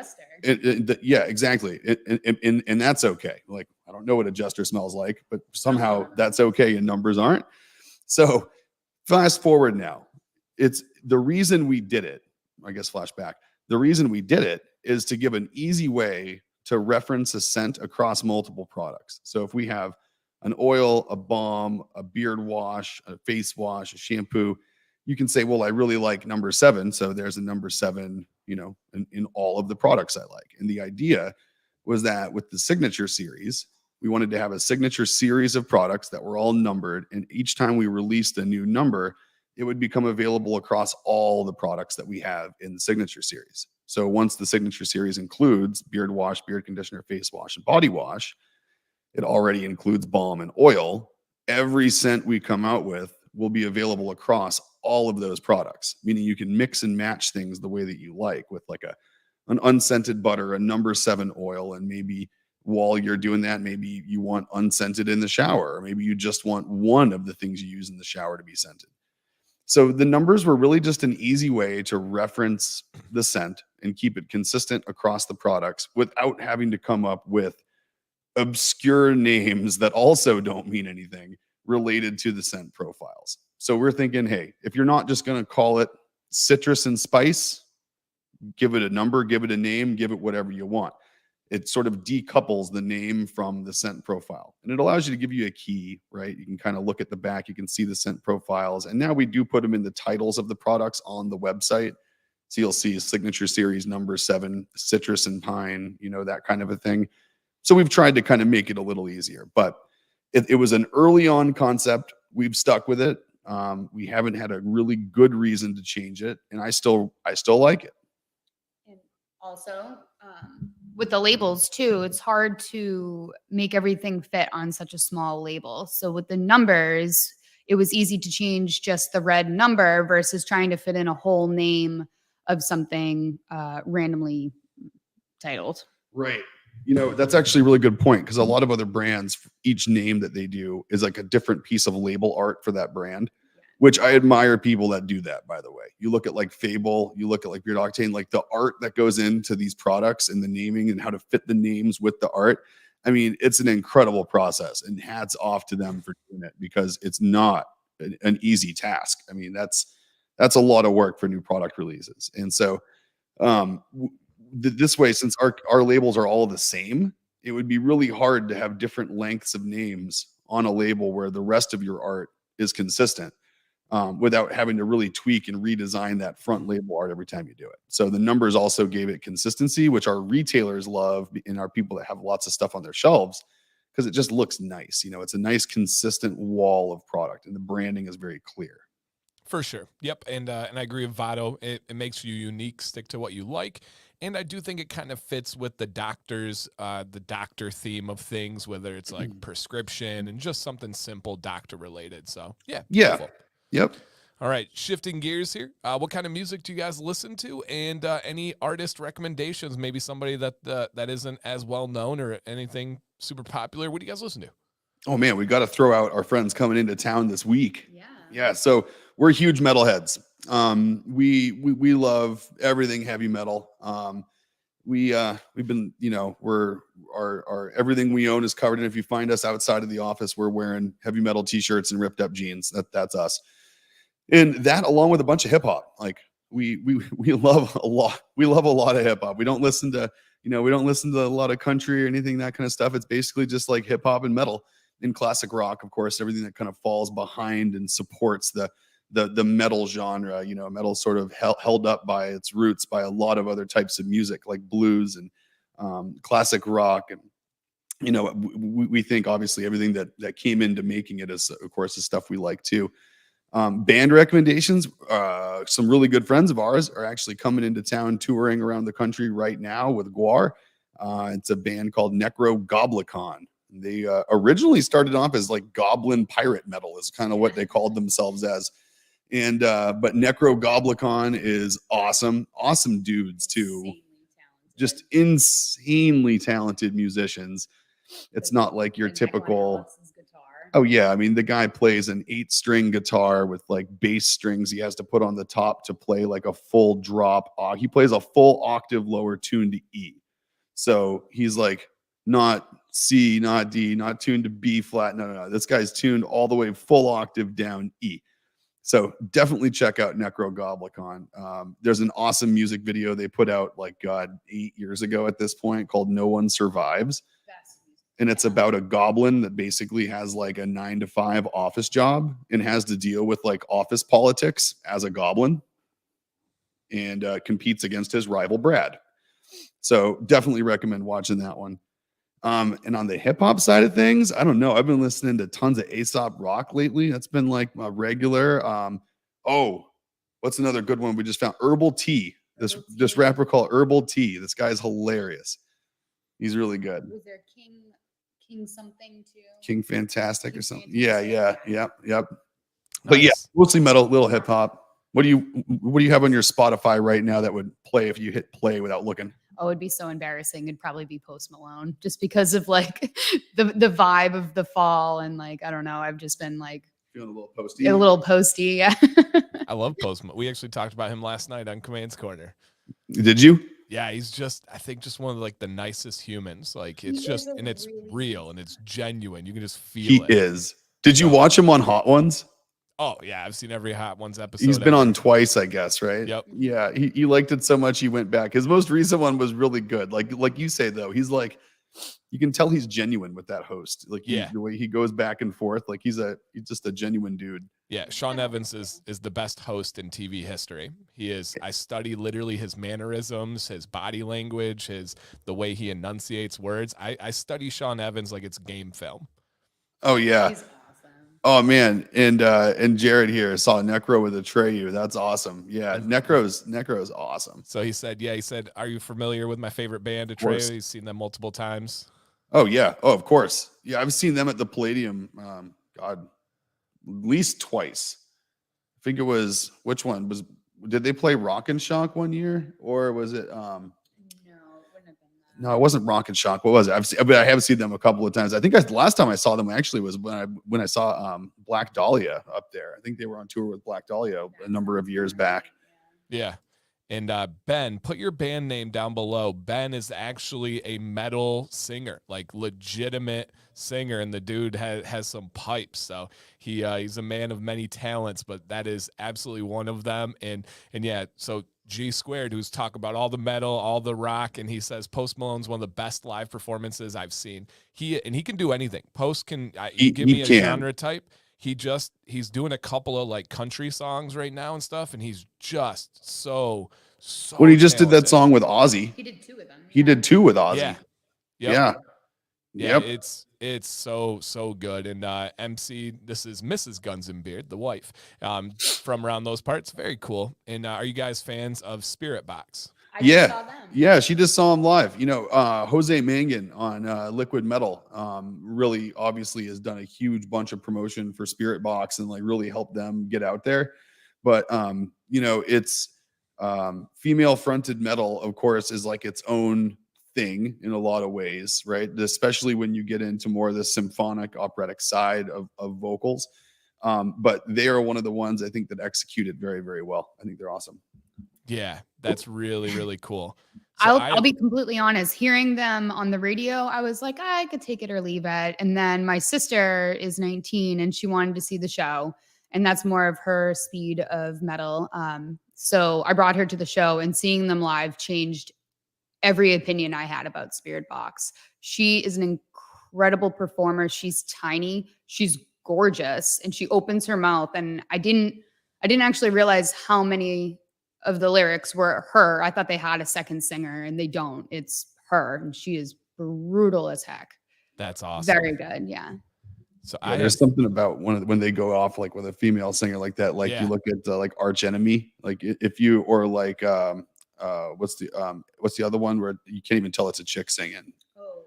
Yeah, exactly. And that's okay. Like, I don't know what a jester smells like, but somehow that's okay and numbers aren't. So fast forward now, it's the reason we did it I guess flashback. The reason we did it is to give an easy way to reference a scent across multiple products. So if we have an oil, a balm, a beard wash, a face wash, a shampoo, you can say, well, I really like number 7. So there's a number 7, in all of the products I like. And the idea was that with the signature series, we wanted to have a signature series of products that were all numbered. And each time we released a new number, it would become available across all the products that we have in the signature series. So once the signature series includes beard wash, beard conditioner, face wash, and body wash, it already includes balm and oil. Every scent we come out with will be available across all of those products, meaning you can mix and match things the way that you like with like an unscented butter, a number 7 oil, and maybe while you're doing that, maybe you want unscented in the shower, or maybe you just want one of the things you use in the shower to be scented. So the numbers were really just an easy way to reference the scent and keep it consistent across the products without having to come up with obscure names that also don't mean anything related to the scent profiles. So we're thinking, hey, if you're not just going to call it citrus and spice, give it a number, give it a name, give it whatever you want. It sort of decouples the name from the scent profile. And it allows you to give you a key, right? You can kind of look at the back, you can see the scent profiles. And now we do put them in the titles of the products on the website. So you'll see signature series number 7, citrus and pine, that kind of a thing. So we've tried to kind of make it a little easier, but it was an early on concept. We've stuck with it. We haven't had a really good reason to change it. And I still like it. And also, with the labels too, it's hard to make everything fit on such a small label. So with the numbers, it was easy to change just the red number versus trying to fit in a whole name of something randomly titled. Right. That's actually a really good point, because a lot of other brands, each name that they do is like a different piece of label art for that brand, which I admire people that do that, by the way. You look at like Fable, you look at like Beard Octane, like the art that goes into these products and the naming and how to fit the names with the art. I mean, it's an incredible process, and hats off to them for doing it, because it's not an easy task. I mean, that's a lot of work for new product releases. And so this way, since our labels are all the same, it would be really hard to have different lengths of names on a label where the rest of your art is consistent, without having to really tweak and redesign that front label art every time you do it. So the numbers also gave it consistency, which our retailers love, and our people that have lots of stuff on their shelves, because it just looks nice. It's a nice consistent wall of product, and the branding is very clear. For sure. Yep. And I agree with Vado. It makes you unique, stick to what you like. And I do think it kind of fits with the doctor theme of things, whether it's like prescription and just something simple doctor related. So yeah. Beautiful. Yep. All right. Shifting gears here. What kind of music do you guys listen to? And any artist recommendations? Maybe somebody that isn't as well known or anything super popular. What do you guys listen to? Oh man, we got to throw out our friends coming into town this week. Yeah. So we're huge metalheads. We love everything heavy metal. We've been, our everything we own is covered. And if you find us outside of the office, we're wearing heavy metal t-shirts and ripped up jeans. That's us. And that, along with a bunch of hip hop, like we love a lot. We love a lot of hip hop. We don't listen to a lot of country or anything, that kind of stuff. It's basically just like hip hop and metal and classic rock, of course, everything that kind of falls behind and supports the metal genre. Metal sort of held up by its roots by a lot of other types of music, like blues and classic rock. And we think obviously everything that came into making it is, of course, the stuff we like too. Band recommendations. Some really good friends of ours are actually coming into town, touring around the country right now with Guar. It's a band called Necrogoblicon. They originally started off as like goblin pirate metal, is kind of what they called themselves as. And but Necrogoblicon is awesome dudes too. Just insanely talented musicians. It's not like your typical. Oh yeah, I mean, the guy plays an 8-string guitar with like bass strings he has to put on the top to play like a full drop. He plays a full octave lower tuned to E. So he's like not C, not D, not tuned to B flat. No. This guy's tuned all the way full octave down E. So definitely check out Necrogoblicon. There's an awesome music video they put out like 8 years ago at this point called No One Survives. And it's about a goblin that basically has like a 9-to-5 office job and has to deal with like office politics as a goblin and competes against his rival Brad. So definitely recommend watching that one. And on the hip hop side of things, I don't know. I've been listening to tons of Aesop Rock lately. That's been like my regular. What's another good one we just found? Herbal Tea. This rapper called Herbal Tea. This guy's hilarious. He's really good. Was there King something too? King Fantastic or something. Fantastic. Yep. But yeah, Nice. mostly metal, little hip hop. What do you have on your Spotify right now that would play if you hit play without looking? Oh, it'd be so embarrassing. It'd probably be Post Malone just because of like the vibe of the fall. And like, I don't know. I've just been like Feeling a little posty. a little posty. Yeah. I love Post Malone. We actually talked about him last night on Command's Corner. Did you? Yeah, he's just, I think, just one of like the nicest humans. Like it's He just, is a and it's really real and it's genuine. You can just feel He it. is. Did you watch him on Hot Ones? Oh yeah, I've seen every Hot Ones episode. He's been ever. on twice, I guess, right? Yep. Yeah, he liked it so much he went back. His most recent one was really good. Like you say though, he's like, you can tell he's genuine with that host. Like Yeah. the way he goes back and forth, like he's just a genuine dude. Yeah, Sean Evans is the best host in TV history. He is. I study literally his mannerisms, his body language, the way he enunciates words. I study Sean Evans like it's game film. Oh yeah. He's awesome. Oh man, and Jared here saw Necro with Atreyu. That's awesome. Yeah, Necro's awesome. So he said, are you familiar with my favorite band, course. Atreyu? He's seen them multiple times. Oh yeah. Oh, of course. Yeah, I've seen them at the Palladium. At least twice. I think it was did they play Rock and Shock one year or was it No, it wouldn't have been that. no, it wasn't Rock and Shock. What was it? But I have seen them a couple of times. I think the last time I saw them actually was when I saw Black Dahlia up there. I think they were on tour with Black Dahlia a number of years back. Yeah. And Ben, put your band name down below. Ben is actually a metal singer, like legitimate singer, and the dude has some pipes. So he's a man of many talents, but that is absolutely one of them. And yeah, so G Squared, who's talking about all the metal, all the rock, and he says Post Malone's one of the best live performances I've seen. He can do anything. Post can give me a genre type. He's doing a couple of like country songs right now and stuff, and he's just so When he just did that talented. song with Ozzy. He did two of them. He did two with Ozzy. Yeah. Yeah. Yeah, Yep. it's so good. And MC, this is Mrs. Guns and Beard, the wife, from around those parts. Very cool. And are you guys fans of Spirit Box? I just saw them. Yeah, she just saw him live. You know, Jose Mangan on Liquid Metal really obviously has done a huge bunch of promotion for Spirit Box and like really helped them get out there. But you know, it's female fronted metal, of course, is like its own thing in a lot of ways, right? Especially when you get into more of the symphonic operatic side of vocals. But they are one of the ones I think that executed very, very well. I think they're awesome. Yeah, that's really cool. So I'll be completely honest. Hearing them on the radio, I was like, I could take it or leave it. And then my sister is 19 and she wanted to see the show. And that's more of her speed of metal. So I brought her to the show, and seeing them live changed every opinion I had about Spirit Box. She is an incredible performer. She's tiny. She's gorgeous. And she opens her mouth. And I didn't actually realize how many of the lyrics were her. I thought they had a second singer, and they don't. It's her, and she is brutal as heck. That's awesome. Very good. Yeah. So There's something about when they go off like with a female singer like that. Like you look at like Arch Enemy, like if you or like what's the other one where you can't even tell it's a chick singing. Oh,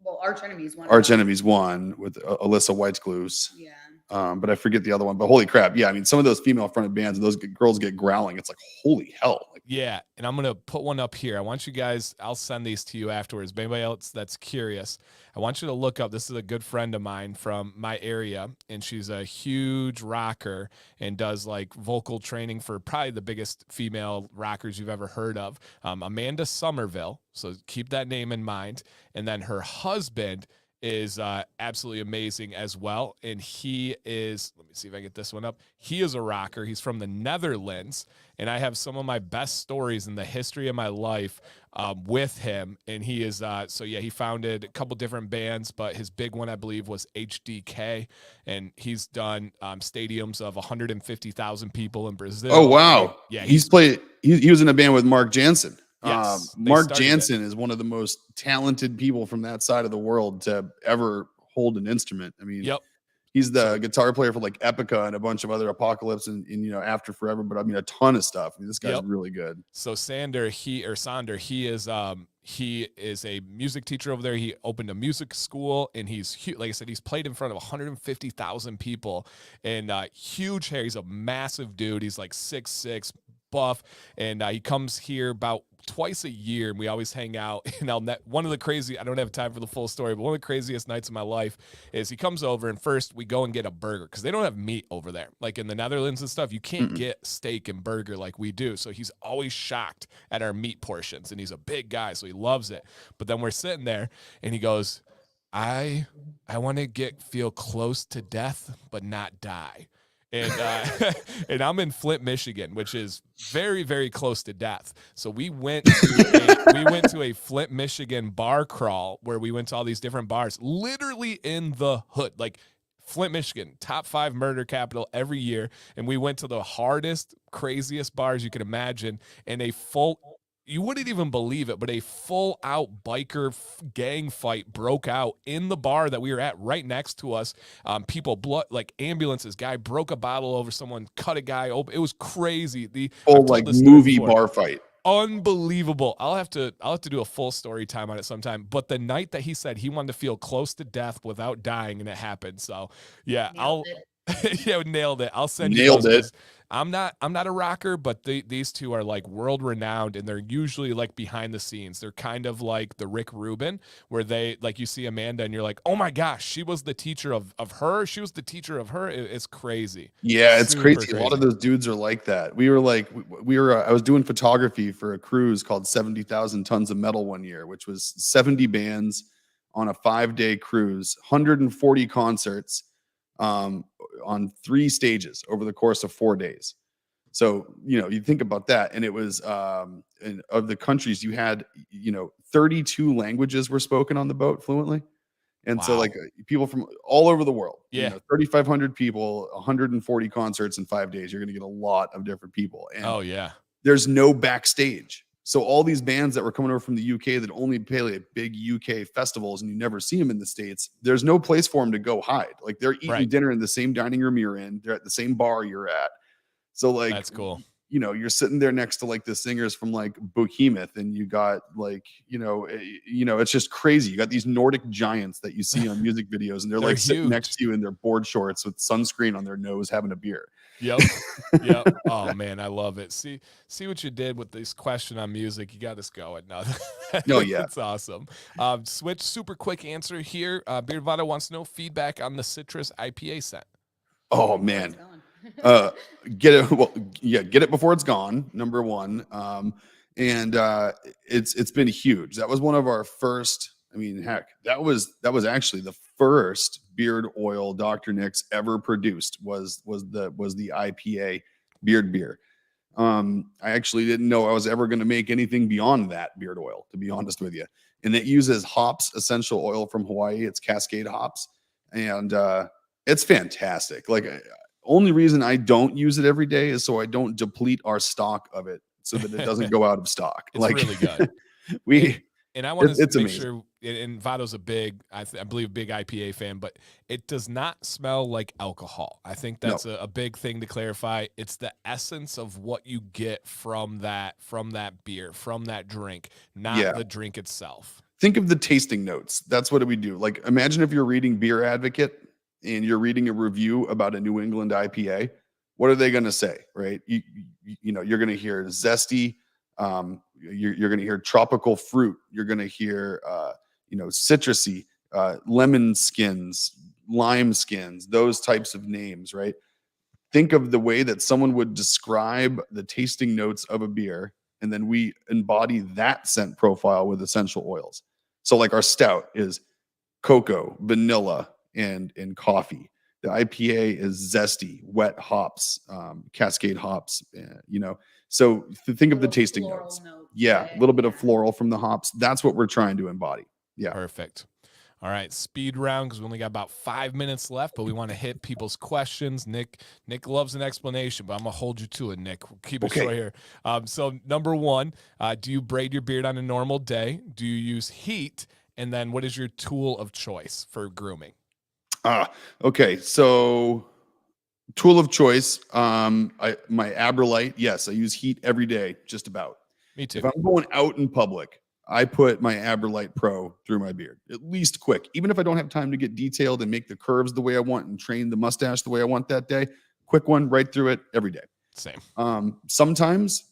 well, Arch Enemy's one. Arch Enemy's one with Alyssa Whiteglues. Yeah. But I forget the other one. But holy crap, yeah! I mean, some of those female-fronted bands, those girls get growling. It's like holy hell. Like, yeah, and I'm gonna put one up here. I want you guys. I'll send these to you afterwards. But anybody else that's curious, I want you to look up. This is a good friend of mine from my area, and she's a huge rocker and does like vocal training for probably the biggest female rockers you've ever heard of, Amanda Somerville. So keep that name in mind. And then her husband is absolutely amazing as well. And he is, let me see if I get this one up. He is a rocker. He's from the Netherlands. And I have some of my best stories in the history of my life with him. And he is, so yeah, he founded a couple different bands, but his big one, I believe, was HDK. And he's done stadiums of 150,000 people in Brazil. Oh, wow. Yeah, He was in a band with Mark Jansen. Yes, Mark Jansen is one of the most talented people from that side of the world to ever hold an instrument. I mean, yep. he's the guitar player for like Epica and a bunch of other Apocalypse and After Forever, but I mean a ton of stuff. I mean, this guy's really good. So Sander, he is a music teacher over there. He opened a music school, and like I said, he's played in front of 150,000 people, and huge hair. He's a massive dude. He's like 6'6", buff, and he comes here about twice a year, and we always hang out. And one of the crazy, I don't have time for the full story, but one of the craziest nights of my life is he comes over, and first we go and get a burger because they don't have meat over there. Like in the Netherlands and stuff, you can't get steak and burger like we do. So he's always shocked at our meat portions, and he's a big guy, so he loves it. But then we're sitting there, and he goes, I want to feel close to death, but not die. And and I'm in Flint, Michigan, which is very, very close to death. So we went to a Flint, Michigan bar crawl where we went to all these different bars, literally in the hood, like Flint, Michigan, top 5 murder capital every year. And we went to the hardest, craziest bars you can imagine, and you wouldn't even believe it, but a full-out biker gang fight broke out in the bar that we were at right next to us. People, like ambulances, guy broke a bottle over someone, cut a guy open. It was crazy. Like movie bar fight. Unbelievable. I'll have to do a full story time on it sometime. But the night that he said he wanted to feel close to death without dying, and it happened. So yeah, nailed it. I'll send you those. I'm not a rocker, but these two are like world renowned, and they're usually like behind the scenes. They're kind of like the Rick Rubin, where they like you see Amanda and you're like, oh my gosh, she was the teacher of her. She was the teacher of her. It's crazy. Yeah, it's crazy. A lot of those dudes are like that. We were like, I was doing photography for a cruise called 70,000 Tons of Metal one year, which was 70 bands on a 5-day cruise, 140 concerts. On 3 stages over the course of 4 days. So, you think about that. And it was, of the countries you had, 32 languages were spoken on the boat fluently. And so like people from all over the world, 3,500 people, 140 concerts in 5 days, you're going to get a lot of different people. And there's no backstage. So all these bands that were coming over from the UK that only play like big UK festivals and you never see them in the States, there's no place for them to go hide. Like they're eating dinner in the same dining room you're in. They're at the same bar you're at. So like, that's cool. You're sitting there next to like the singers from like Behemoth, and you got like, it's just crazy. You got these Nordic giants that you see on music videos, and they're like sitting next to you in their board shorts with sunscreen on their nose having a beer. Yep. Oh man, I love it. See what you did with this question on music. You got us going. No, yeah, it's awesome. Switch super quick answer here. Beard Vado wants to know feedback on the citrus IPA scent. Oh man, get it before it's gone. Number one, and it's been huge. That was one of our first. I mean, heck, that was actually the first beard oil Dr. Nick's ever produced was the IPA beard beer. I actually didn't know I was ever going to make anything beyond that beard oil, to be honest with you. And it uses hops, essential oil from Hawaii. It's Cascade hops, and it's fantastic. Like, only reason I don't use it every day is so I don't deplete our stock of it, so that it doesn't go out of stock. It's really good. And I want to make amazing. sure, and Vado's a big, I believe, big IPA fan, but it does not smell like alcohol. I think that's a big thing to clarify. It's the essence of what you get from that beer, from that drink, not the drink itself. Think of the tasting notes. That's what we do. Like, imagine if you're reading Beer Advocate and you're reading a review about a New England IPA. What are they going to say, right? You're going to hear zesty. You're going to hear tropical fruit. You're going to hear, citrusy, lemon skins, lime skins, those types of names, right? Think of the way that someone would describe the tasting notes of a beer, and then we embody that scent profile with essential oils. So like our stout is cocoa, vanilla, and coffee. The IPA is zesty, wet hops, Cascade hops. So think of the tasting notes. Yeah, a little bit of floral from the hops. That's what we're trying to embody. Yeah. Perfect. All right, speed round because we only got about 5 minutes left, but we want to hit people's questions. Nick loves an explanation, but I'm gonna hold you to it, Nick. We'll keep it short here. So number one, do you braid your beard on a normal day? Do you use heat? And then what is your tool of choice for grooming? Okay. So tool of choice, my Abrolite. Yes, I use heat every day, just about. Me too. If I'm going out in public, I put my Abrolite Pro through my beard, at least quick. Even if I don't have time to get detailed and make the curves the way I want and train the mustache the way I want that day, quick one right through it every day. Same. Sometimes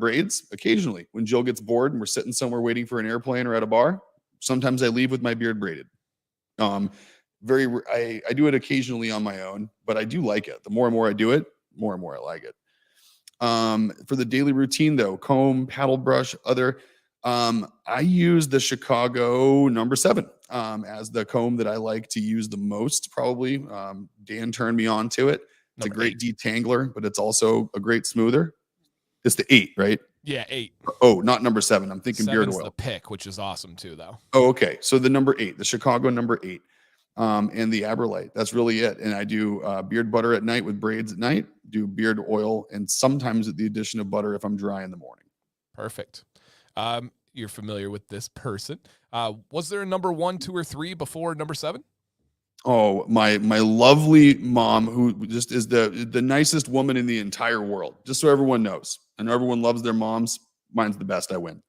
braids, occasionally when Jill gets bored and we're sitting somewhere waiting for an airplane or at a bar, sometimes I leave with my beard braided. I do it occasionally on my own, but I do like it. The more and more I do it, more and more I like it. For the daily routine though, comb, paddle brush, I use the Chicago number 7 as the comb that I like to use the most, probably. Dan turned me on to it. It's a great detangler, but it's also a great smoother. It's the 8, right? Yeah, 8. Oh, not number 7. I'm thinking beard oil. The pick, which is awesome too, though. Oh, okay. So the number 8, the Chicago number 8, and the Abrolite. That's really it. And I do beard butter at night with braids at night, do beard oil, and sometimes with the addition of butter if I'm dry in the morning. Perfect. You're familiar with this person. Was there a number 1, 2, or 3 before number 7? Oh, my lovely mom, who just is the nicest woman in the entire world. Just so everyone knows, and everyone loves their moms. Mine's the best. I win.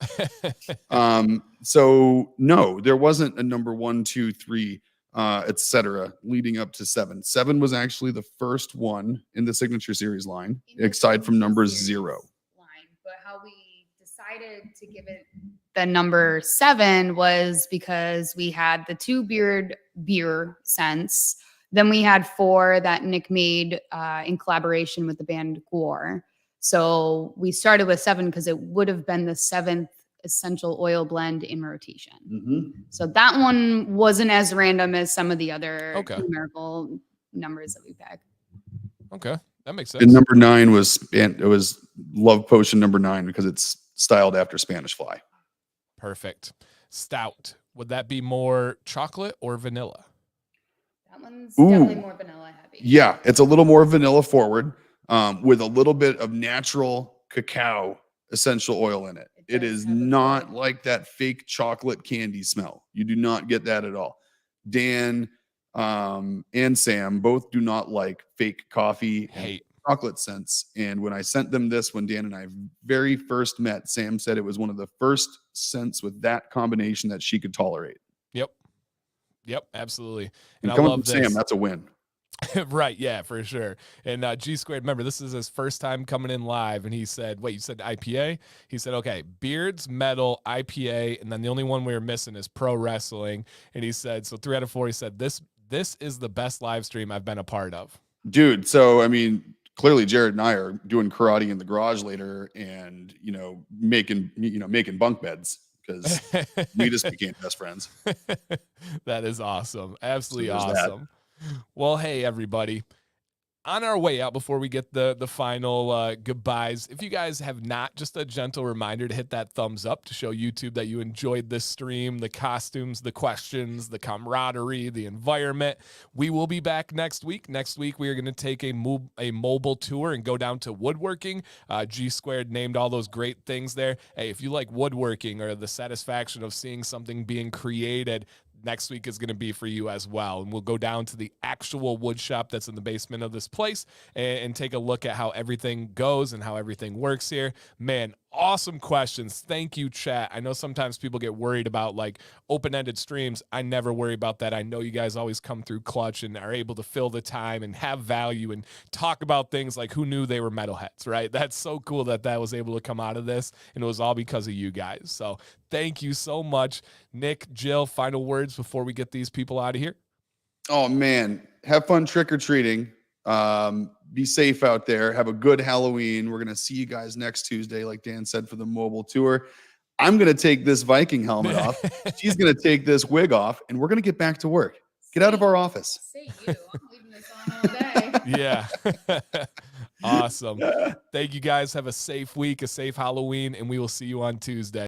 So no, there wasn't a number 1, 2, 3, etc. leading up to 7. 7 was actually the first one in the Signature Series line, aside from number 0. But how we decided to give it the number 7 was because we had the 2 beer scents. Then we had 4 that Nick made in collaboration with the band Gore. So we started with 7 because it would have been the 7th essential oil blend in rotation. Mm-hmm. So that one wasn't as random as some of the other numerical numbers that we picked. Okay, that makes sense. And number 9 was Love Potion number 9 because it's styled after Spanish Fly. Perfect. Stout. Would that be more chocolate or vanilla? That one's definitely more vanilla heavy. Yeah, it's a little more vanilla forward with a little bit of natural cacao essential oil in it. It is not like that fake chocolate candy smell. You do not get that at all. Dan and Sam both do not like fake coffee and chocolate scents. And when I sent them this, when Dan and I very first met, Sam said it was one of the first scents with that combination that she could tolerate. Yep, absolutely. And I coming love from this. Sam, that's a win. Right, yeah, for sure. And G Squared, remember, this is his first time coming in live, and he said, wait, you said IPA? He said, okay, beards, metal, IPA, and then the only one we were missing is pro wrestling. And he said, so 3 out of 4, he said, this is the best live stream I've been a part of. Dude, so, I mean, clearly Jared and I are doing karate in the garage later and, making bunk beds because we just became best friends. That is awesome. Absolutely awesome. Well, hey, everybody. On our way out, before we get the final goodbyes, if you guys have not, just a gentle reminder to hit that thumbs up to show YouTube that you enjoyed this stream, the costumes, the questions, the camaraderie, the environment. We will be back next week. Next week, we are going to take a mobile tour and go down to woodworking. G Squared named all those great things there. Hey, if you like woodworking or the satisfaction of seeing something being created, next week is going to be for you as well. And we'll go down to the actual wood shop that's in the basement of this place and take a look at how everything goes and how everything works here. Man, awesome questions. Thank you, chat. I know sometimes people get worried about like open-ended streams. I never worry about that. I know you guys always come through clutch and are able to fill the time and have value and talk about things like who knew they were metalheads, right? That's so cool that was able to come out of this, and it was all because of you guys. So thank you so much. Nick, Jill, final words before we get these people out of here? Oh, man. Have fun trick-or-treating. Be safe out there. Have a good Halloween. We're going to see you guys next Tuesday, like Dan said, for the mobile tour. I'm going to take this Viking helmet off. She's going to take this wig off, and we're going to get back to work. Get out of our office. Say you. I'm leaving this on all day. Yeah. Awesome. Thank you guys. Have a safe week, a safe Halloween, and we will see you on Tuesday.